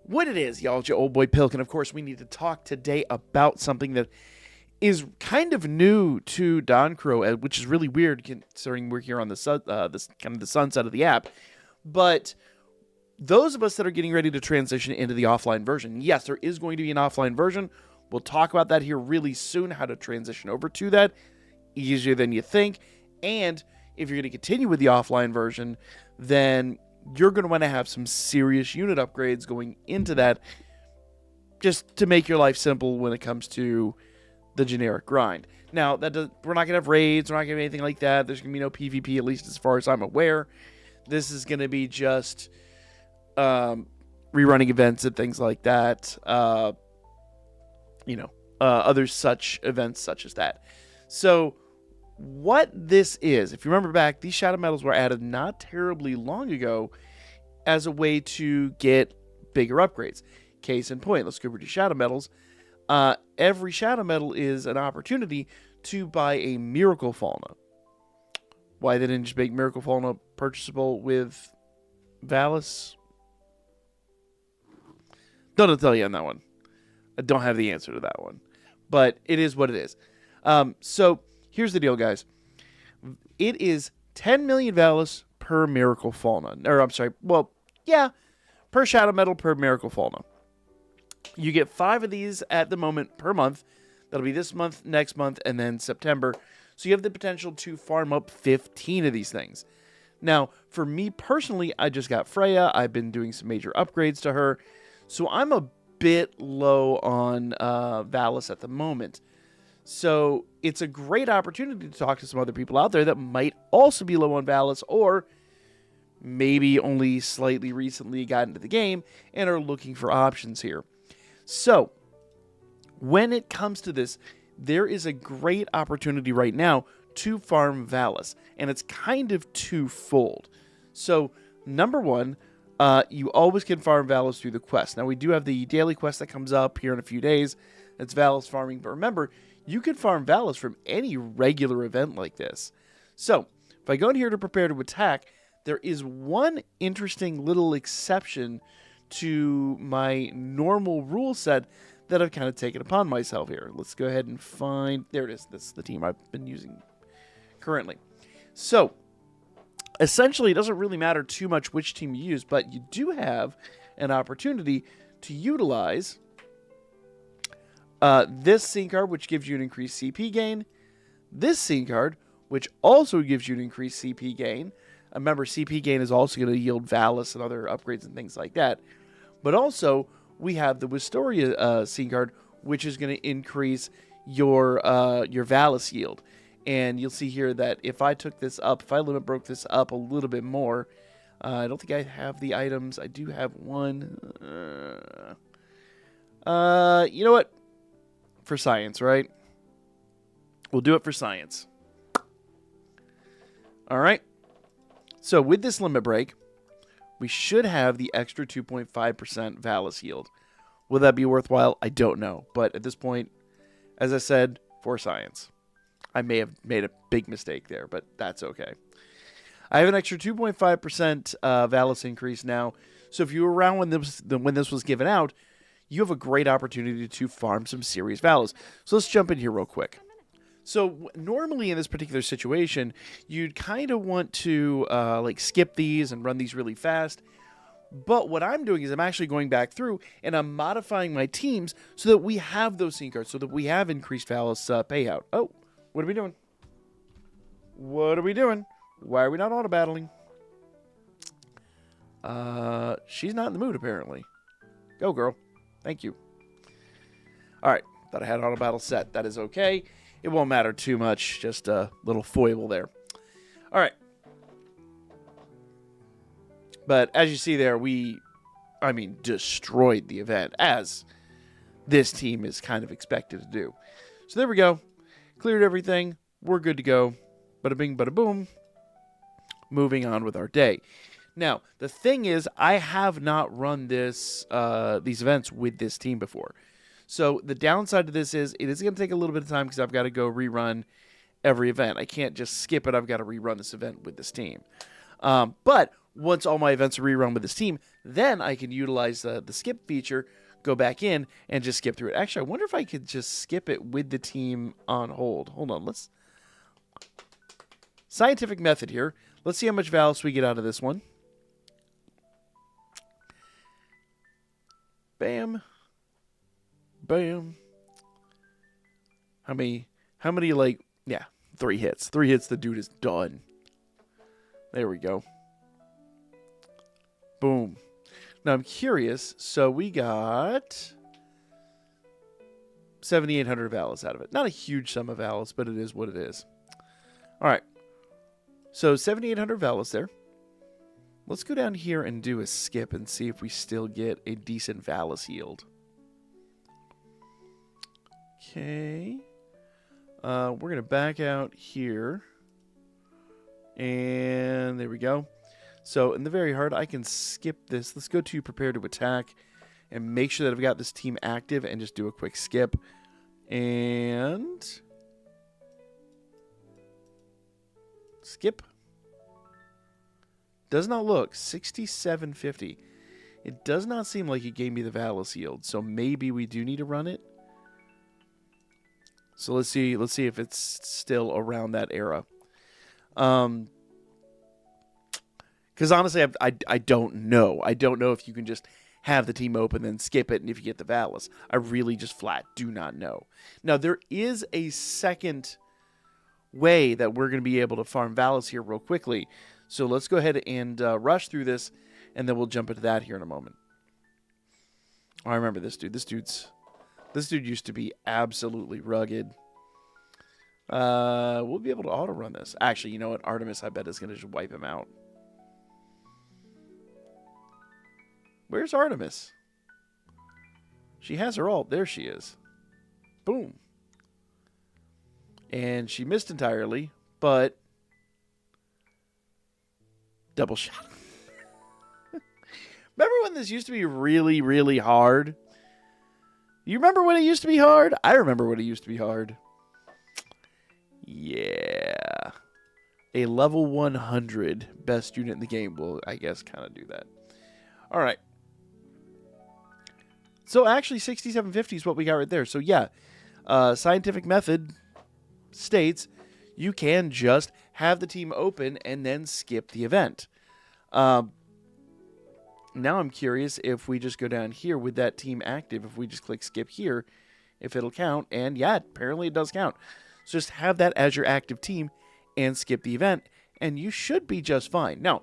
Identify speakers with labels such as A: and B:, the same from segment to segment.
A: What it is, y'all, it's your old boy Pilk, and of course we need to talk today about something that is kind of new to DANCHRO, which is really weird considering we're here on the this kind of the sunset of the app. But those of us that are getting ready to transition into the offline version, yes, there is going to be an offline version. We'll talk about that here really soon, how to transition over to that. Easier than you think. And if you're going to continue with the offline version, then you're going to want to have some serious unit upgrades going into that just to make your life simple when it comes to the generic grind. Now, we're not going to have raids, we're not going to have anything like that. There's going to be no PvP, at least as far as I'm aware. This is going to be just rerunning events and things like that. Other such events such as that. So what this is, if you remember back, these shadow medals were added not terribly long ago as a way to get bigger upgrades. Case in point, let's go over to shadow medals. Every shadow medal is an opportunity to buy a miracle Falna. Why they didn't just make miracle Falna purchasable with Valis? Don't tell you on that one. I don't have the answer to that one. But it is what it is. So here's the deal, guys. It is 10 million Valis per miracle Falna. Or, I'm sorry. Well, yeah. Per shadow medal per miracle Falna. You get 5 of these at the moment per month. That'll be this month, next month, and then September. So you have the potential to farm up 15 of these things. Now, for me personally, I just got Freya. I've been doing some major upgrades to her. So I'm a bit low on Valis at the moment. So it's a great opportunity to talk to some other people out there that might also be low on Valis, or maybe only slightly recently got into the game and are looking for options here. So when it comes to this, there is a great opportunity right now to farm Valis, and it's kind of twofold. So number one, you always can farm Valis through the quest. Now, we do have the daily quest that comes up here in a few days. That's Valis farming. But remember, you can farm Valis from any regular event like this. So, if I go in here to prepare to attack, there is one interesting little exception to my normal rule set that I've kind of taken upon myself here. Let's go ahead and find... There it is. That's the team I've been using currently. So, essentially, it doesn't really matter too much which team you use, but you do have an opportunity to utilize this scene card, which gives you an increased CP gain, this scene card, which also gives you an increased CP gain. Remember, CP gain is also going to yield Valis and other upgrades and things like that. But also, we have the Wistoria scene card, which is going to increase your Valis yield. And you'll see here that if I took this up, if I limit broke this up a little bit more, I don't think I have the items. I do have one. You know what? For science, right? We'll do it for science. All right. So with this limit break, we should have the extra 2.5% Valis yield. Will that be worthwhile? I don't know. But at this point, as I said, for science. I may have made a big mistake there, but that's okay. I have an extra 2.5% Valis increase now. So if you were around when this was given out, you have a great opportunity to farm some serious Valis. So let's jump in here real quick. So normally in this particular situation, you'd kind of want to skip these and run these really fast. But what I'm doing is I'm actually going back through and I'm modifying my teams so that we have those scene cards, so that we have increased Valis payout. Oh, what are we doing? What are we doing? Why are we not auto-battling? She's not in the mood, apparently. Go, girl. Thank you. Alright, thought I had auto-battle set. That is okay. It won't matter too much. Just a little foible there. Alright. But as you see there, we destroyed the event, as this team is kind of expected to do. So there we go. Cleared everything. We're good to go. Bada bing, bada boom. Moving on with our day. Now, the thing is, I have not run these events with this team before. So the downside to this is it is going to take a little bit of time because I've got to go rerun every event. I can't just skip it. I've got to rerun this event with this team. But once all my events are rerun with this team, then I can utilize the skip feature, go back in, and just skip through it. Actually, I wonder if I could just skip it with the team on hold. Hold on, let's... Scientific method here. Let's see how much Valis we get out of this one. Bam. Bam. How many, like, yeah, 3 hits. 3 hits, the dude is done. There we go. Boom. Now, I'm curious. So, we got 7,800 Valis out of it. Not a huge sum of Valis, but it is what it is. All right. So, 7,800 Valis there. Let's go down here and do a skip and see if we still get a decent Valis yield. Okay. We're going to back out here. And there we go. So in the very hard, I can skip this. Let's go to prepare to attack and make sure that I've got this team active and just do a quick skip. And skip. Does not look 6750. It does not seem like it gave me the Valis yield, so maybe we do need to run it. So let's see if it's still around that era. Because honestly, I don't know. I don't know if you can just have the team open then skip it and if you get the Valis. I really just flat do not know. Now there is a second way that we're going to be able to farm Valis here real quickly. So let's go ahead and rush through this, and then we'll jump into that here in a moment. Oh, I remember this dude. This dude used to be absolutely rugged. We'll be able to auto-run this. Actually, you know what? Artemis, I bet, is going to just wipe him out. Where's Artemis? She has her ult. There she is. Boom. And she missed entirely, but... double shot. Remember when this used to be really, really hard? You remember when it used to be hard? I remember when it used to be hard. Yeah. A level 100 best unit in the game will, I guess, kind of do that. All right. So actually, 6750 is what we got right there. So yeah, scientific method states you can just have the team open and then skip the event. Now I'm curious if we just go down here with that team active, if we just click skip here, if it'll count. And yeah, apparently it does count. So just have that as your active team and skip the event, and you should be just fine. Now,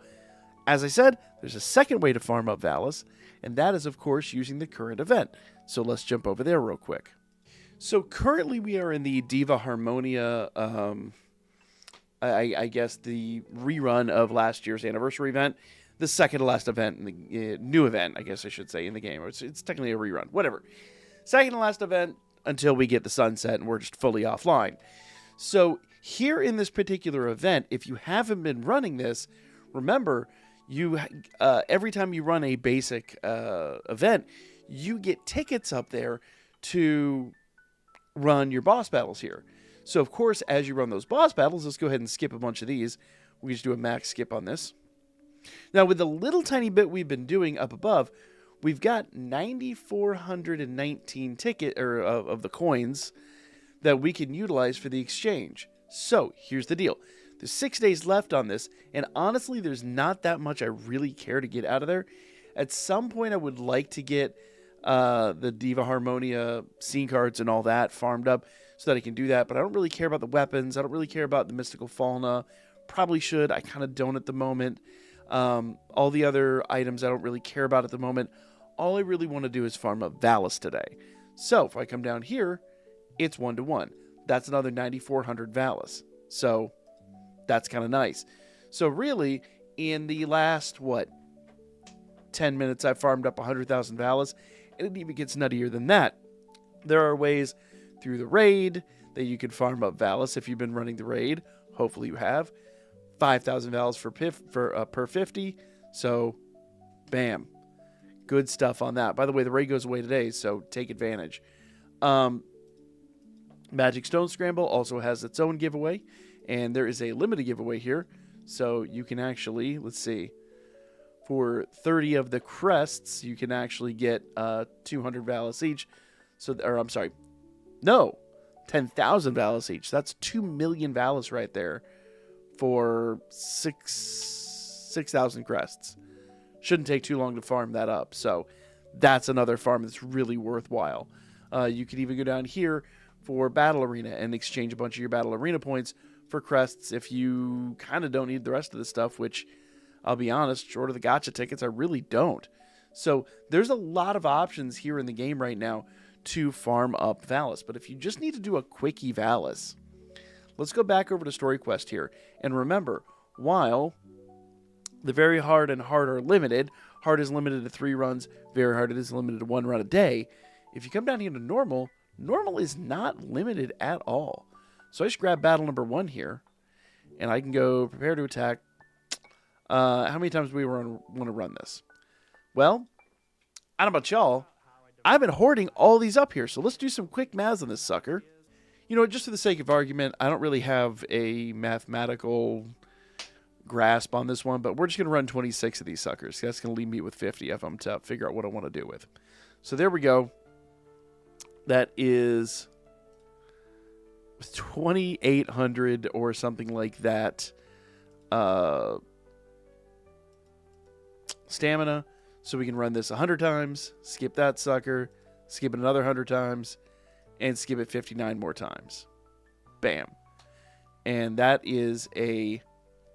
A: as I said, there's a second way to farm up Valis, and that is, of course, using the current event. So let's jump over there real quick. So currently we are in the Diva Harmonia, I guess the rerun of last year's anniversary event. The second to last event, in the new event, I guess I should say, in the game. It's technically a rerun. Whatever. Second to last event until we get the sunset and we're just fully offline. So here in this particular event, if you haven't been running this, remember, you every time you run a basic event, you get tickets up there to run your boss battles here. So, of course, as you run those boss battles, let's go ahead and skip a bunch of these. We just do a max skip on this. Now, with the little tiny bit we've been doing up above, we've got 9,419 of the coins that we can utilize for the exchange. So, here's the deal. There's 6 days left on this, and honestly, there's not that much I really care to get out of there. At some point, I would like to get the Diva Harmonia scene cards and all that farmed up so that I can do that, but I don't really care about the weapons. I don't really care about the mystical Falna. Probably should. I kind of don't at the moment. All the other items I don't really care about at the moment. All I really want to do is farm up Valis today. So if I come down here, it's 1-to-1. That's another 9,400 Valis. So that's kind of nice. So really, in the last, 10 minutes, I farmed up 100,000 Valis, and it even gets nuttier than that. There are ways through the raid that you can farm up Valis if you've been running the raid. Hopefully you have. 5,000 Valis per 50. So, bam. Good stuff on that. By the way, the raid goes away today, so take advantage. Magic Stone Scramble also has its own giveaway, and there is a limited giveaway here. So you can actually, let's see. For 30 of the crests, you can actually get 200 Valis each. So, or I'm sorry, no, 10,000 Valis each. That's 2 million Valis right there for 6,000 crests. Shouldn't take too long to farm that up. So that's another farm that's really worthwhile. You could even go down here for Battle Arena and exchange a bunch of your Battle Arena points for crests if you kind of don't need the rest of the stuff, which I'll be honest, short of the gacha tickets, I really don't. So there's a lot of options here in the game right now to farm up Valis. But if you just need to do a quickie Valis, let's go back over to Story Quest here. And remember, while the very hard and hard are limited, hard is limited to 3 runs, very hard is limited to 1 run a day. If you come down here to normal, normal is not limited at all. So I just grab battle number 1 here, and I can go prepare to attack. How many times do we want to run this? Well, I don't know about y'all. I've been hoarding all these up here, so let's do some quick maths on this sucker. You know, just for the sake of argument, I don't really have a mathematical grasp on this one, but we're just going to run 26 of these suckers. That's going to leave me with 50 of them to figure out what I want to do with. So there we go. That is 2,800 or something like that. Stamina, so we can run this 100 times, skip that sucker, skip it another 100 times, and skip it 59 more times. Bam. And that is a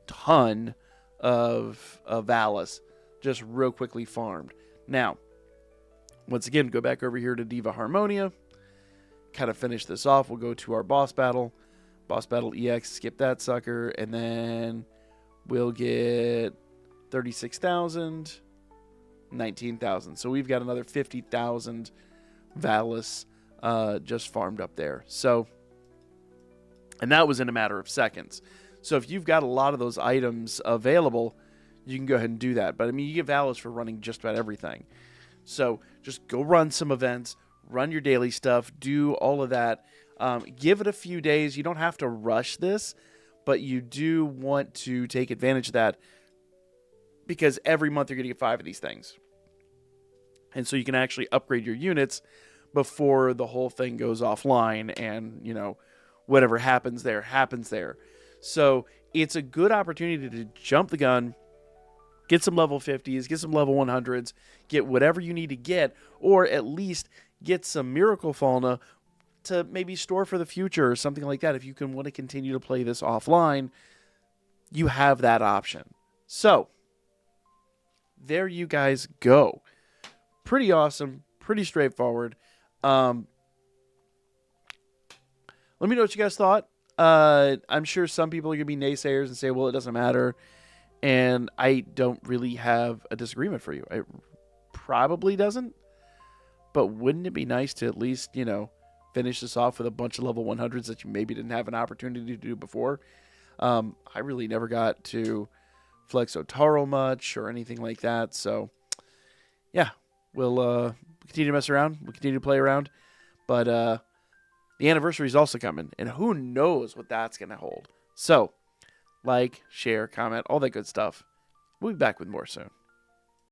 A: ton of Valis just real quickly farmed. Now, once again, go back over here to Diva Harmonia, kind of finish this off. We'll go to our boss battle. Boss battle EX, skip that sucker, and then we'll get 36,000, 19,000. So we've got another 50,000 Valis just farmed up there. So, and that was in a matter of seconds. So if you've got a lot of those items available, you can go ahead and do that. But I mean, you get Valis for running just about everything. So just go run some events, run your daily stuff, do all of that. Give it a few days. You don't have to rush this, but you do want to take advantage of that, because every month you're going to get 5 of these things. And so you can actually upgrade your units before the whole thing goes offline and, you know, whatever happens there, happens there. So it's a good opportunity to jump the gun, get some level 50s, get some level 100s, get whatever you need to get, or at least get some Miracle Falna to maybe store for the future or something like that. If you want to continue to play this offline, you have that option. So there you guys go. Pretty awesome. Pretty straightforward. Let me know what you guys thought. I'm sure some people are going to be naysayers and say, well, it doesn't matter. And I don't really have a disagreement for you. It probably doesn't. But wouldn't it be nice to at least, you know, finish this off with a bunch of level 100s that you maybe didn't have an opportunity to do before? I really never got to flex Otaro much or anything like that. So, yeah, we'll continue to mess around. We'll continue to play around. But the anniversary is also coming, and who knows what that's going to hold. So, like, share, comment, all that good stuff. We'll be back with more soon.